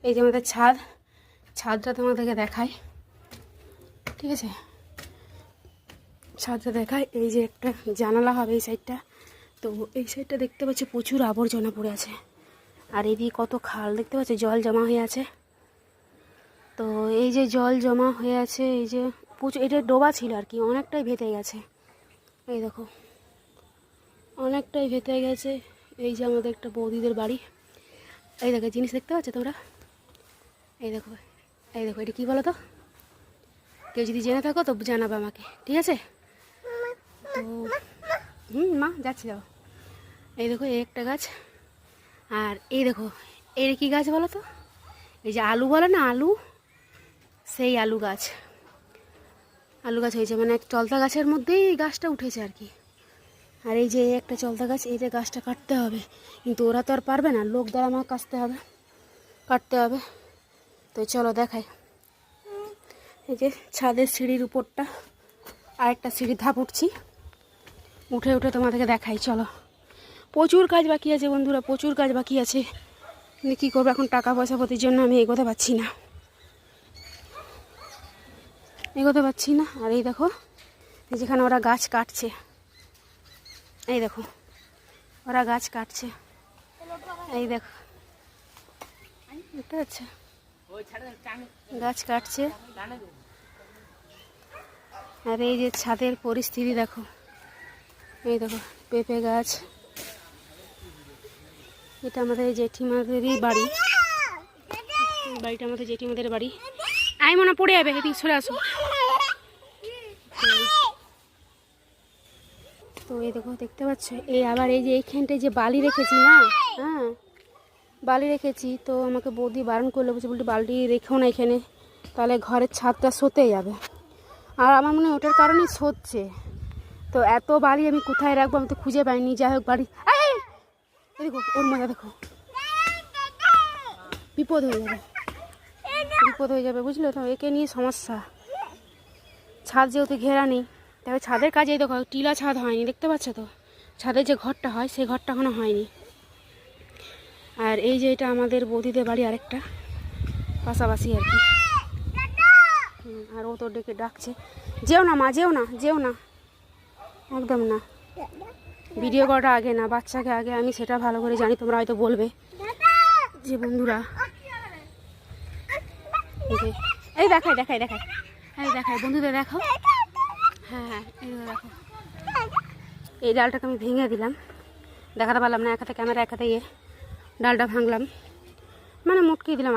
এই যে আমাদের ছাদটা তোমাদেরকে দেখায়, ঠিক আছে? ছাদটা দেখায়, এই যে একটা জানালা হবে এই সাইডটা। তো এই সাইডটা দেখতে পাচ্ছি প্রচুর আবর্জনা পড়ে আছে, আর এদিকে কত খাল দেখতে পাচ্ছি জল জমা হয়ে আছে। তো এই যে জল জমা হয়ে আছে, এই যে প্রচুর, এটা ডোবা ছিল আর কি, অনেকটাই ভেতে গেছে। এই দেখো অনেকটাই ভেতে গেছে। এই যে আমাদের একটা বৌদিদের বাড়ি, এই দেখো জিনিস দেখতে পাচ্ছ তোমরা, এই দেখো এই দেখো, এটা কী বলো তো? কেউ যদি জেনে থাকো তো জানাবে আমাকে, ঠিক আছে? তো মা যাচ্ছি, যাও। এই দেখো এই একটা গাছ, আর এই দেখো এর কী গাছ বলো তো? এই যে আলু বলে না, আলু, সেই আলু গাছ হয়েছে, মানে এক চলতা গাছের মধ্যেই এই গাছটা উঠেছে আর কি। আর এই যে একটা চলতা গাছ, এই যে গাছটা কাটতে হবে, কিন্তু ওরা তো আর পারবে না, লোক দ্বারা আমাকে কাটতে হবে। তো চলো দেখাই, এই যে ছাদের সিঁড়ির উপরটা, আর একটা সিঁড়ির ধাপ উঠছি, উঠে তোমাদেরকে দেখাই। চলো, প্রচুর কাজ বাকি আছে বন্ধুরা, প্রচুর কাজ বাকি আছে। কিন্তু কী করবো এখন, টাকা পয়সা প্রতির জন্য আমি এগোতে পারছি না। আর এই দেখো যেখানে ওরা গাছ কাটছে, এই দেখো ওরা গাছ কাটছে, এই দেখো বুঝতে পারছো, গাছ কাটছে। আর এই যে ছাদের পরিস্থিতি দেখো, এই দেখো পেঁপে গাছ, এটা আমাদের জেঠিমাদেরই বাড়ি, বাড়িটা আমাদের জেঠিমাদের বাড়ি। আই মনে পড়ে যাবে, এদিকে সরে আসো। তো এই দেখো দেখতে পাচ্ছ, এই আবার এই যে এইখানটায় যে বালি রেখেছি না, হ্যাঁ বালি রেখেছি, তো আমাকে বৌদি বারণ করলো, বলছে বলতে বালি রেখেও না এখানে, তাহলে ঘরের ছাদটা সতে যাবে। আর আমার মনে হয় ওটার কারণেই সচ্ছে। তো এত বালি আমি কোথায় রাখবো, আমি তো খুঁজে পাইনি। যাই হোক বাড়ি, দেখো ওর মজা দেখো, বিপদ হয়ে যাবে বুঝলে তো, একে নিয়ে সমস্যা। ছাদ যেহেতু ঘেরা নেই, তবে ছাদের কাজে দেখো টিলা ছাদ হয়নি, দেখতে পাচ্ছ তো, ছাদের যে ঘরটা হয় সেই ঘরটা এখনো হয়নি। আর এই যে এটা আমাদের বৌদিদের বাড়ি, আরেকটা পাশাপাশি আর কি। আর ও তো ডাকছে, যেও না মা, যেও না, একদম না। ভিডিও করাটা আগে না, বাচ্চাকে আগে, আমি সেটা ভালো করে জানি। তোমরা হয়তো বলবে যে বন্ধুরা, এই দেখাই বন্ধুদের দেখো, হ্যাঁ এই দেখো, এই ডালটাকে আমি ভেঙে দিলাম, দেখাতে পারলাম না, এক হাতে ক্যামেরা এক হাতে ডালটা ভাঙলাম, মানে মুটকিয়ে দিলাম আর